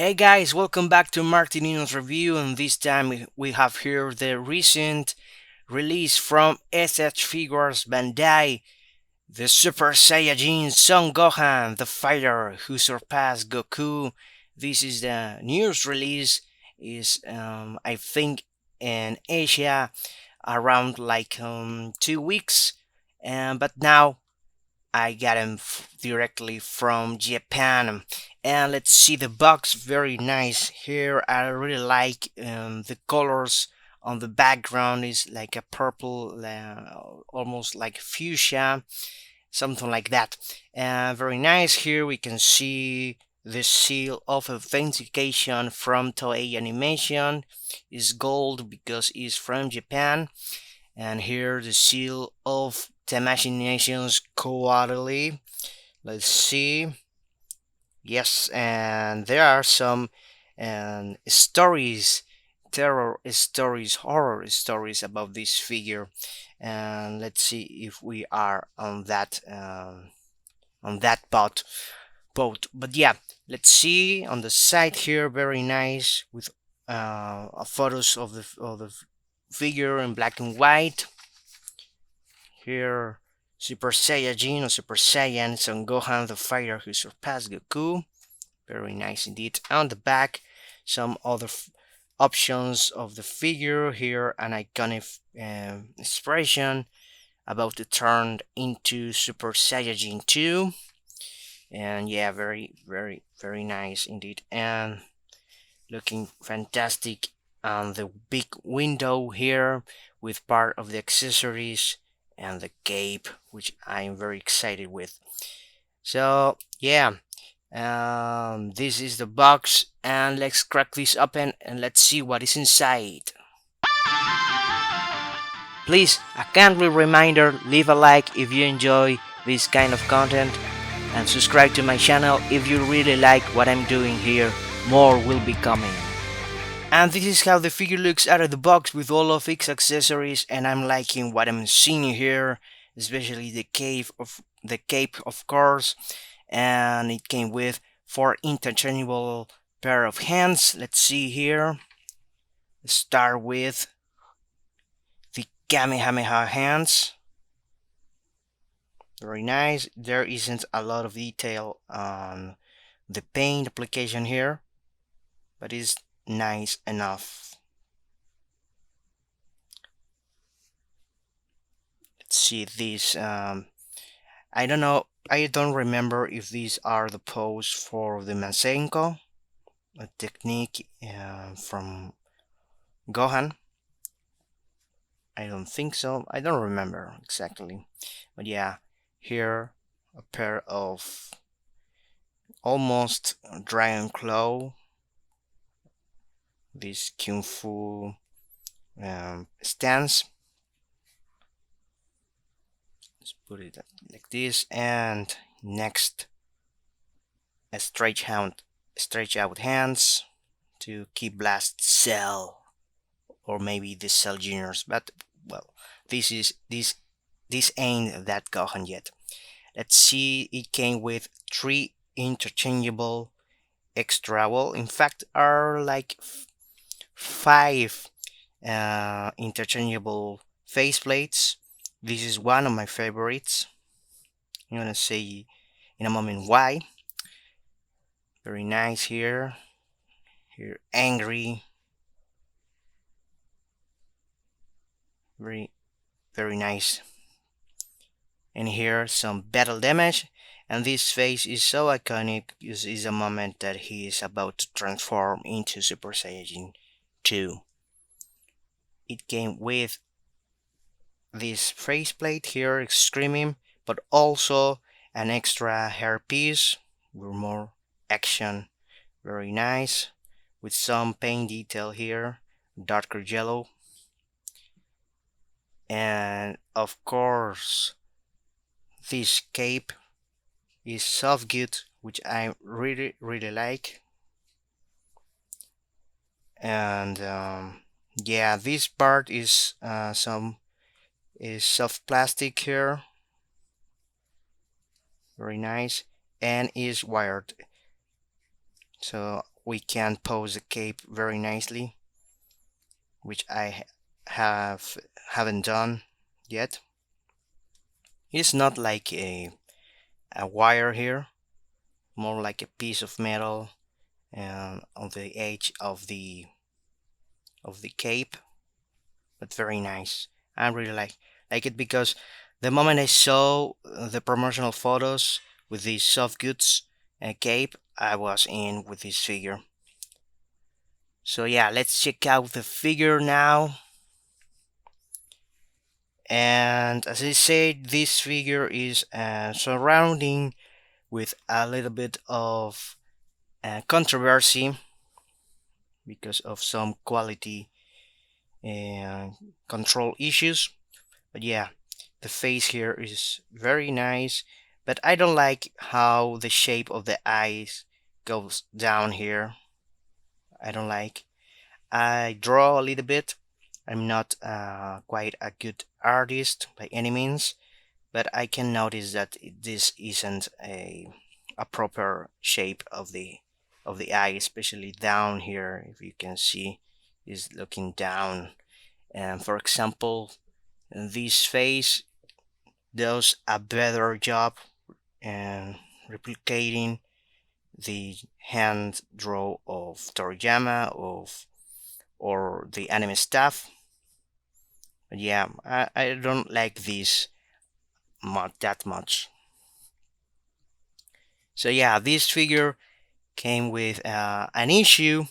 Hey guys, welcome back to Martinino's review, and this time we have here the recent release from SH Figuarts Bandai, the Super Saiyajin Son Gohan, the fighter who surpassed Goku. This is the newest release, is I think in Asia around like 2 weeks, but now I got him directly from Japan. And let's see the box, very nice here. I really like the colors on the background is like a purple, almost like fuchsia, something like that. And very nice here. We can see the seal of authentication from Toei Animation is gold because it's from Japan. And here the seal of Tamashii Nations Quarterly. Let's see. Yes, and there are some stories, terror stories, horror stories about this figure. And let's see if we are on that boat. But yeah, let's see on the side here. Very nice with photos of the figure in black and white. Here, Super Saiyajin or Super Saiyan Son Gohan, the fighter who surpassed Goku. Very nice indeed. On the back, some other options of the figure. Here, an iconic expression about to turn into Super Saiyajin 2. And yeah, very nice indeed. And looking fantastic on the big window here with part of the accessories and the cape, which I'm very excited with. So yeah, this is the box, and let's crack this open and let's see what is inside. Please, a kindly reminder, leave a like if you enjoy this kind of content and subscribe to my channel if you really like what I'm doing here. More will be coming. And this is how the figure looks out of the box with all of its accessories, and I'm liking what I'm seeing here, especially the cape of course, and it came with 4 interchangeable pair of hands. Let's see here. Start with the Kamehameha hands. Very nice. There isn't a lot of detail on the paint application here, but it's nice enough. Let's see this. I don't know. I don't remember if these are the pose for the Masenko, a technique from Gohan. I don't think so. I don't remember exactly. But yeah, here a pair of almost dragon claw. This kung fu stance. Let's put it like this, and next a stretch out hands to keep blast cell, or maybe the cell juniors, but well, this ain't that Gohan yet. Let's see, it came with 3 interchangeable extra, well in fact are like 5 interchangeable faceplates. This is one of my favorites. I'm gonna say in a moment why. Very nice here. Here, angry. Very nice. And here, some battle damage. And this phase is so iconic. This is a moment that he is about to transform into Super Saiyajin 2. It came with this faceplate here, screaming, but also an extra hairpiece with more action. Very nice, with some paint detail here, darker yellow, and of course this cape is soft good, which I really like. And yeah, this part is soft plastic here, very nice, and is wired. So we can pose a cape very nicely, which I haven't done yet. It's not like a wire here, more like a piece of metal on the edge of the cape, but very nice. I really like it because the moment I saw the promotional photos with these soft goods cape, I was in with this figure. So yeah, let's check out the figure now. And as I said, this figure is surrounding with a little bit of controversy because of some quality and control issues. But yeah, the face here is very nice, but I don't like how the shape of the eyes goes down here. I don't like. I draw a little bit. I'm not quite a good artist by any means, but I can notice that this isn't a proper shape of the eye, especially down here. If you can see, is looking down. And for example, this face does a better job in replicating the hand draw of Toriyama or the anime stuff. But yeah, I don't like this that much. So yeah, this figure came with an issue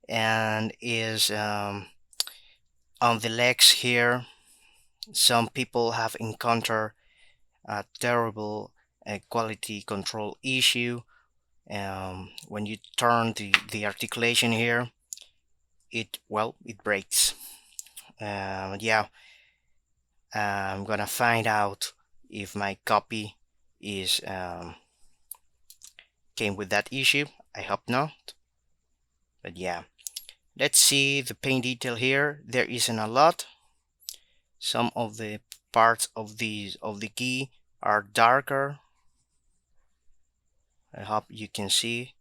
and is on the legs here. Some people have encountered a terrible quality control issue. When you turn the articulation here, it breaks. Yeah, I'm gonna find out if my copy is came with that issue. I hope not. But yeah, let's see the paint detail here. There isn't a lot. Some of the parts of the key are darker. I hope you can see.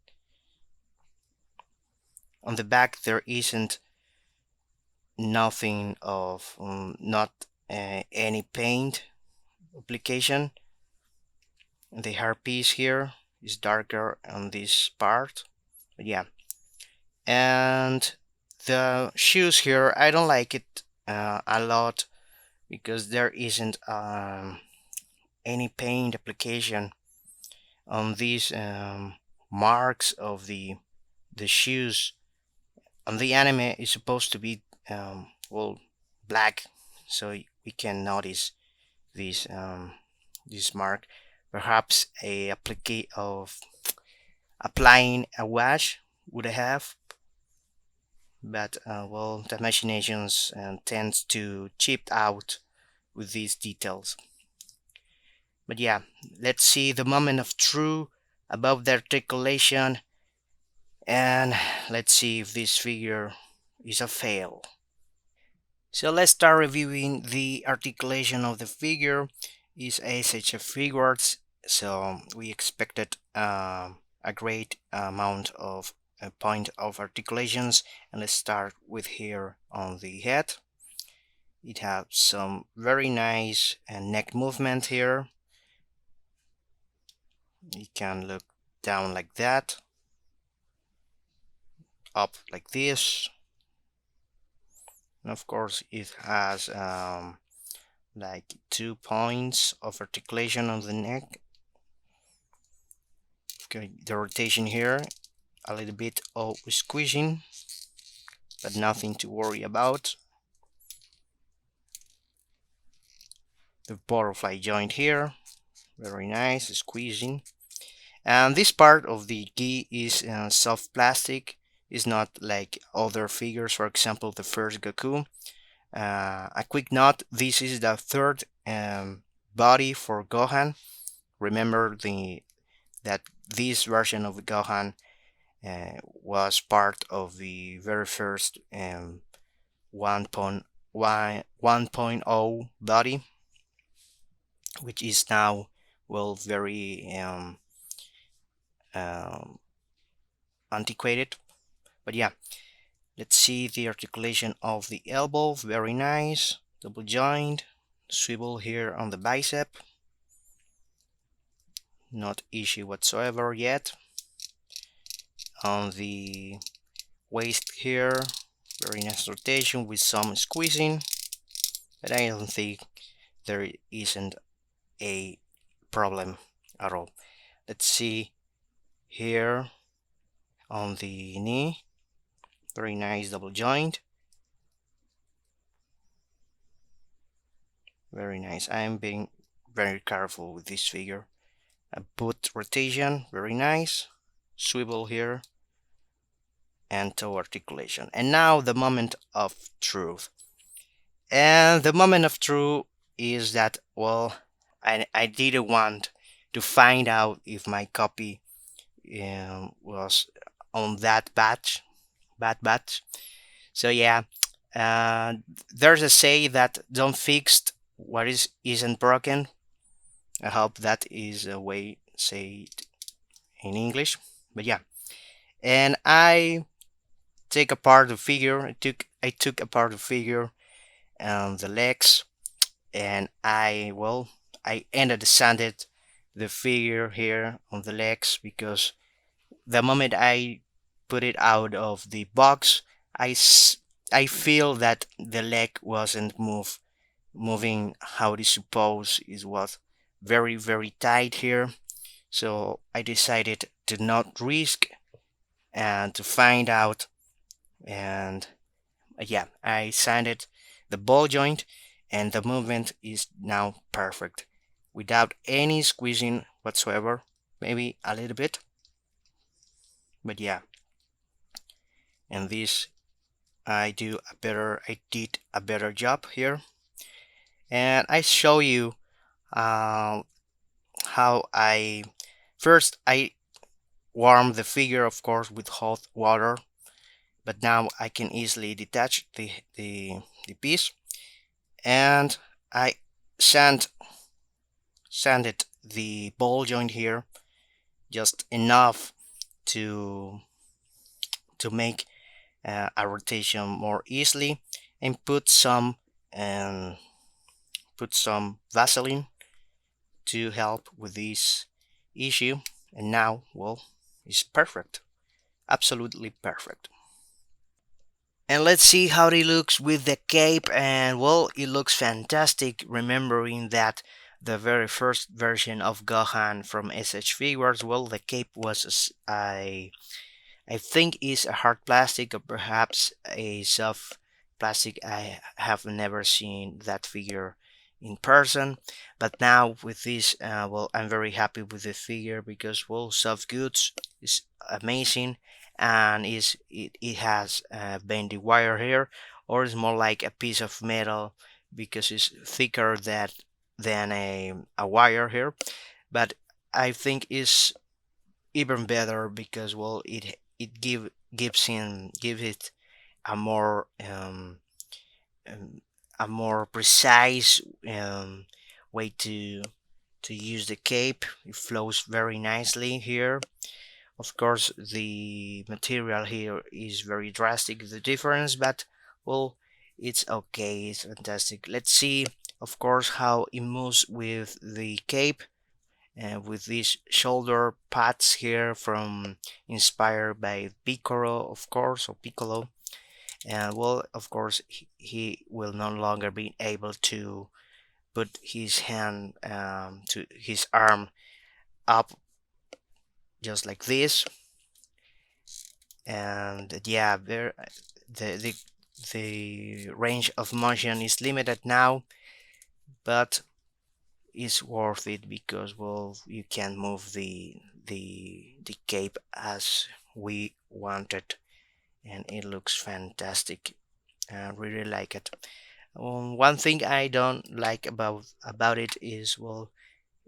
On the back there isn't nothing of not any paint application. The hairpiece here is darker on this part, but yeah. And the shoes here, I don't like it a lot because there isn't any paint application on these marks of the shoes. On the anime is supposed to be well, black, so we can notice this mark. Perhaps a applique of applying a wash would have, but well, the imaginations tends to chip out with these details. But yeah, let's see the moment of truth above the articulation, and let's see if this figure is a fail. So let's start reviewing the articulation of the figure. Is SHF Figuarts, so we expected a great amount of point of articulations, and let's start with here on the head. It has some very nice neck movement here. You can look down like that, up like this, and of course it has like 2 points of articulation on the neck. Okay, the rotation here, a little bit of squeezing, but nothing to worry about. The butterfly joint here, very nice, squeezing. And this part of the gi is soft plastic. It's not like other figures, for example the first Goku. A quick note, this is the third body for Gohan. Remember that this version of Gohan was part of the very first 1.0 body, which is now, well, very antiquated. But yeah, let's see the articulation of the elbow. Very nice. Double joint. Swivel here on the bicep. Not issue whatsoever yet. On the waist here, very nice rotation with some squeezing, but I don't think there isn't a problem at all. Let's see here on the knee, very nice double joint, very nice. I'm being very careful with this figure. A boot rotation, very nice. Swivel here and toe articulation. And now the moment of truth. And the moment of truth is that, well, I didn't want to find out if my copy was on that bad batch. So yeah, uh, there's a say that don't fix what isn't broken. I hope that is a way say it in English. But yeah, and I take apart the figure. I took apart the figure and the legs, and I ended sanded the figure here on the legs, because the moment I put it out of the box, I feel that the leg wasn't moving how it is supposed. It was very tight here, so I decided to not risk and to find out. And yeah, I sanded the ball joint, and the movement is now perfect without any squeezing whatsoever. Maybe a little bit, but yeah. And this I did a better job here, and I show you uh, how I warm the figure, of course, with hot water, but now I can easily detach the piece, and I sand sanded the ball joint here just enough to make a rotation more easily, and and put some Vaseline to help with this issue. And now, well, it's perfect, absolutely perfect. And let's see how it looks with the cape. And well, it looks fantastic, remembering that the very first version of Gohan from SH Figuarts, well, the cape was I think is a hard plastic, or perhaps a soft plastic. I have never seen that figure in person, but now with this, well, I'm very happy with the figure, because well, soft goods is amazing, and it has bendy wire here, or it's more like a piece of metal, because it's thicker than a wire here. But I think is even better, because well, it gives it a more um, a more precise way to use the cape. It flows very nicely here. Of course, the material here is very drastic, the difference, but well, it's okay, it's fantastic. Let's see, of course, how it moves with the cape, with these shoulder pads here from inspired by Piccolo, of course, or Piccolo. And well, of course, he will no longer be able to put his hand to his arm up just like this. And yeah, the the the range of motion is limited now, but it's worth it, because well, you can move the cape as we wanted, and it looks fantastic. I really like it. One thing I don't like about it is, well,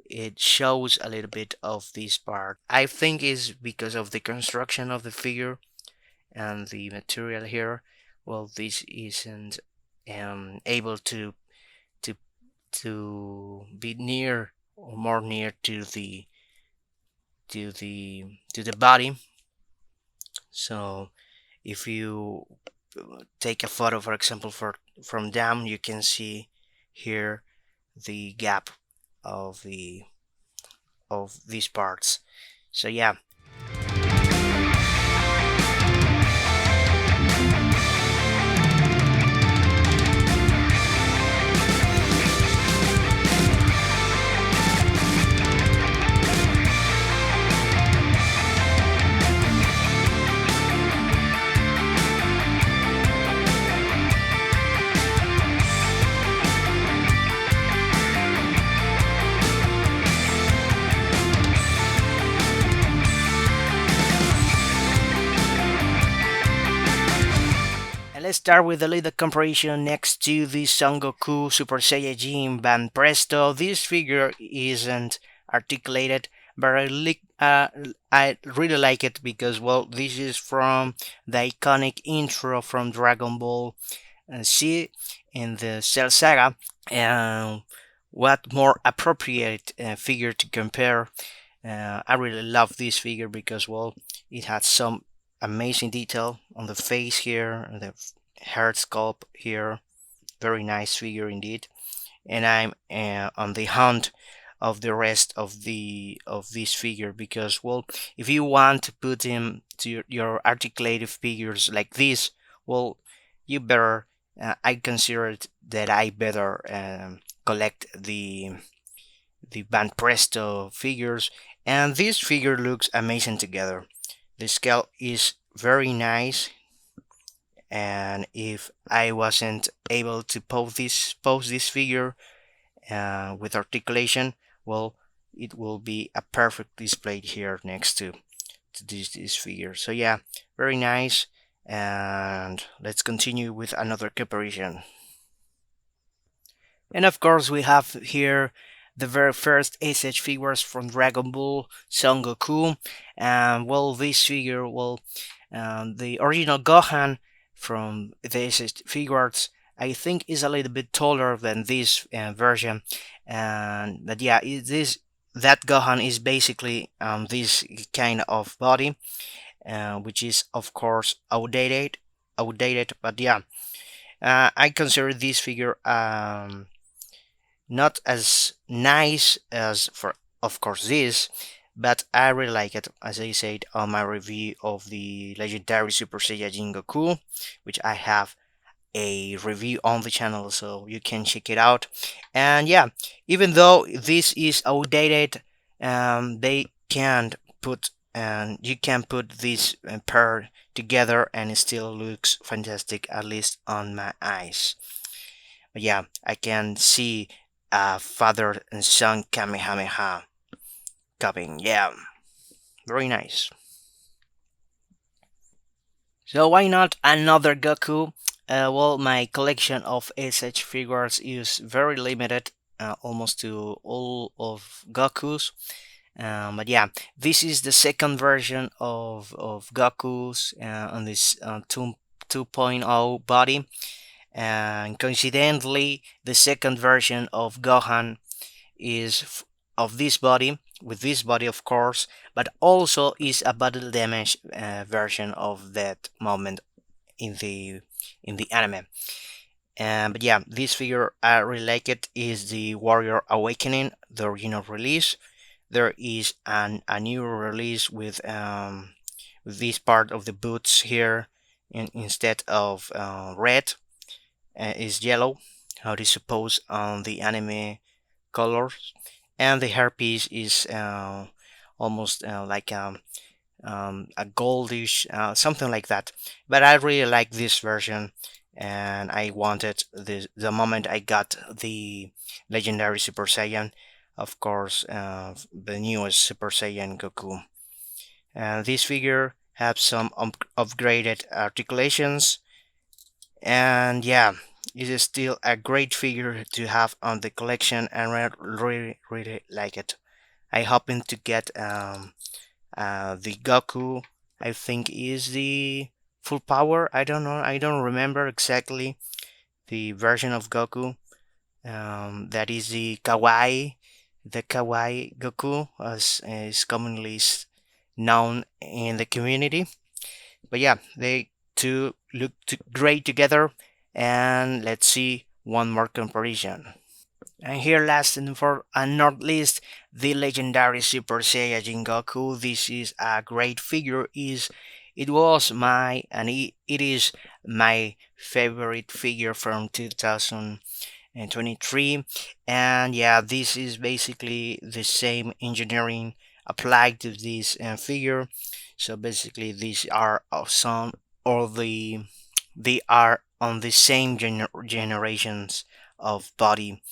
it shows a little bit of this part. I think is because of the construction of the figure and the material here. Well, this isn't able to be near, or more near to the body, so if you take a photo, for example, from down, you can see here the gap of these parts. So yeah. And let's start with a little comparison next to the Son Goku Super Saiyajin Ban Presto. This figure isn't articulated, but I really like it because, well, this is from the iconic intro from Dragon Ball Z in the Cell Saga. And what more appropriate figure to compare? I really love this figure because, well, it has some amazing detail on the face here, the heart sculpt here. Very nice figure indeed. And I'm on the hunt of the rest of this figure because, well, if you want to put him to your articulated figures like this, well, you better. I consider that I better collect the Band Presto figures, and this figure looks amazing together. The scale is very nice, and if I wasn't able to pose this figure with articulation, well, it will be a perfect display here next to this figure. So yeah, very nice. And let's continue with another comparison. And of course, we have here the very first SH figures from Dragon Ball, Son Goku. And well, this figure, well, the original Gohan from the SH Figuarts, I think is a little bit taller than this version. And but yeah, that Gohan is basically this kind of body, which is of course outdated. But yeah, I consider this figure not as nice as for of course this, but I really like it, as I said on my review of the legendary Super Saiyajin Goku, which I have a review on the channel, so you can check it out. And yeah, even though this is outdated, they can't put and you can put this pair together and it still looks fantastic, at least on my eyes. But yeah, I can see father and son Kamehameha coming. Yeah, very nice. So why not another Goku? Well, my collection of SH figures is very limited, almost to all of Goku's. But yeah, this is the second version of Goku's on this 2.0 body. And coincidentally, the second version of Gohan is of this body, with this body of course, but also is a battle damage version of that moment in the anime. But yeah, this figure I really like it. Is the Warrior Awakening, the original release. There is a new release with this part of the boots here, instead of red, is yellow. How do you suppose on the anime colors? And the hairpiece is almost like a goldish, something like that. But I really like this version, and I wanted the moment I got the legendary Super Saiyan, of course, the newest Super Saiyan Goku. And this figure has some upgraded articulations, and yeah, it is still a great figure to have on the collection, and I really like it. I happen to get the Goku, I think is the full power. I don't know, I don't remember exactly the version of Goku. That is the Kawaii Goku, as is commonly known in the community. But yeah, they two look great together. And let's see one more comparison. And here, last and for not least, the legendary Super Saiyajin Goku. This is a great figure. It was my and it is my favorite figure from 2023. And yeah, this is basically the same engineering applied to this figure. So basically, these are of some or they are on the same generations of body,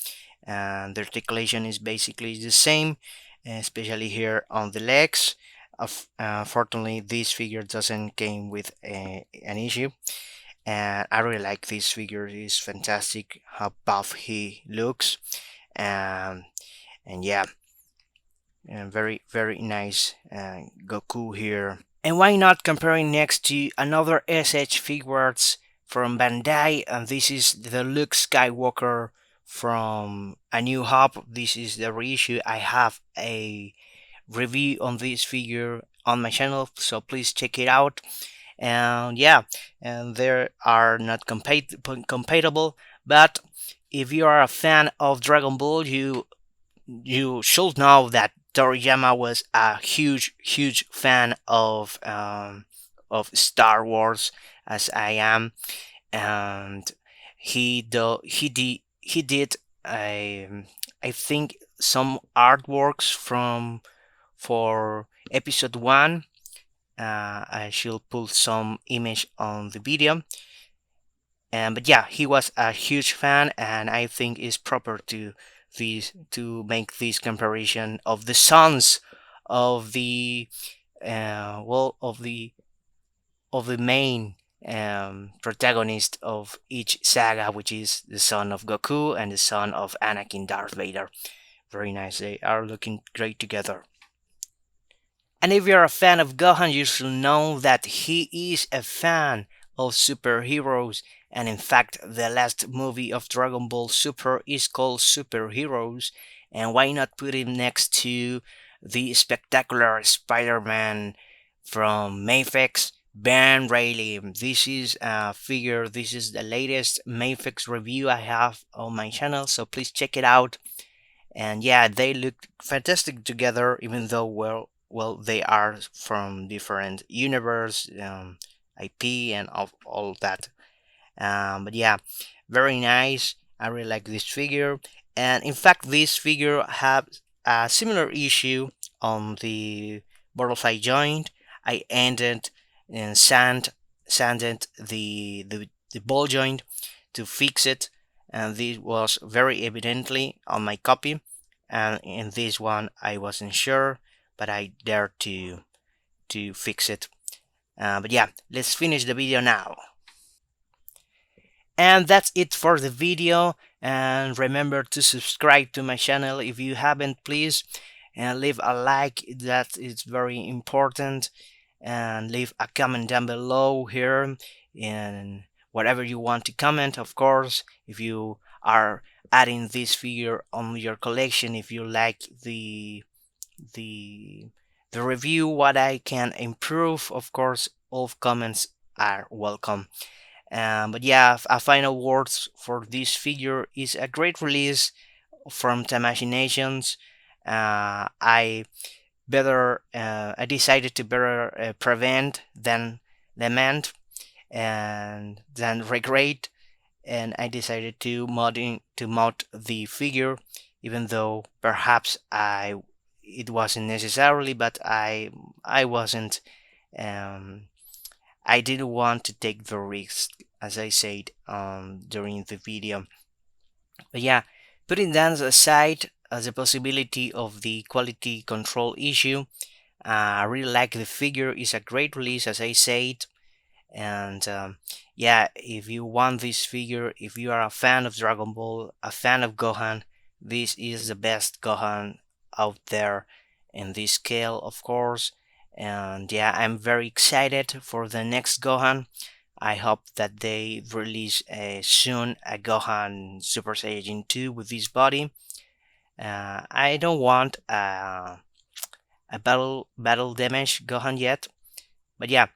and the articulation is basically the same, especially here on the legs. Fortunately, this figure doesn't came with an issue, and I really like this figure. It's fantastic how buff he looks, and yeah, and very nice Goku here. And why not comparing next to another SH Figuarts from Bandai, and this is the Luke Skywalker from A New Hope. This is the reissue. I have a review on this figure on my channel, so please check it out. And yeah, and they are not compatible, but if you are a fan of Dragon Ball, you should know that Toriyama was a huge fan of Star Wars, as I am, and he did I think some artworks from for episode 1. I shall put some image on the video. But yeah, he was a huge fan, and I think it's proper to make this comparison of the sons of the well of the main protagonist of each saga, which is the son of Goku and the son of Anakin Darth Vader. Very nice. They are looking great together. And if you're a fan of Gohan, you should know that he is a fan of superheroes. And in fact, the last movie of Dragon Ball Super is called Superheroes. And why not put him next to the spectacular Spider-Man from Mayfix, Ben Reilly? This is a figure, this is the latest Mayfix review I have on my channel, so please check it out. And yeah, they look fantastic together, even though they are from different universe, IP, and all that. But yeah, very nice. I really like this figure, and in fact, this figure have a similar issue on the butterfly joint. I ended and sanded the ball joint to fix it, and this was very evidently on my copy, and in this one I wasn't sure, but I dared to fix it. But yeah, let's finish the video now. And that's it for the video, and remember to subscribe to my channel if you haven't, please, and leave a like, that is very important, and leave a comment down below here, and whatever you want to comment, of course, if you are adding this figure on your collection, if you like the the review, what I can improve, of course, all comments are welcome. But yeah, a final words for this figure is a great release from Tamashii Nations. I decided to better prevent than lament and then regret, and I decided to mod the figure, even though perhaps it wasn't necessarily, but I wasn't I didn't want to take the risk, as I said during the video. But yeah, putting that aside as a possibility of the quality control issue, I really like the figure. It's a great release, as I said. And yeah, if you want this figure, if you are a fan of Dragon Ball, a fan of Gohan, this is the best Gohan out there in this scale, of course. And yeah, I'm very excited for the next Gohan. I hope that they release soon a Gohan Super Saiyajin 2 with this body. I don't want a battle damage Gohan yet, but yeah,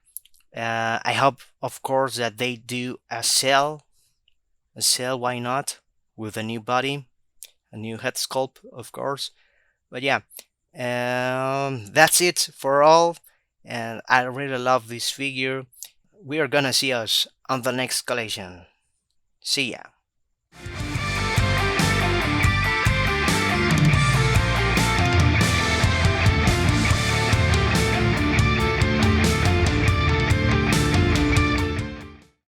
I hope, of course, that they do a cell, why not, with a new body, a new head sculpt, of course. But yeah, that's it for all, and I really love this figure. We are gonna see us on the next collection. See ya.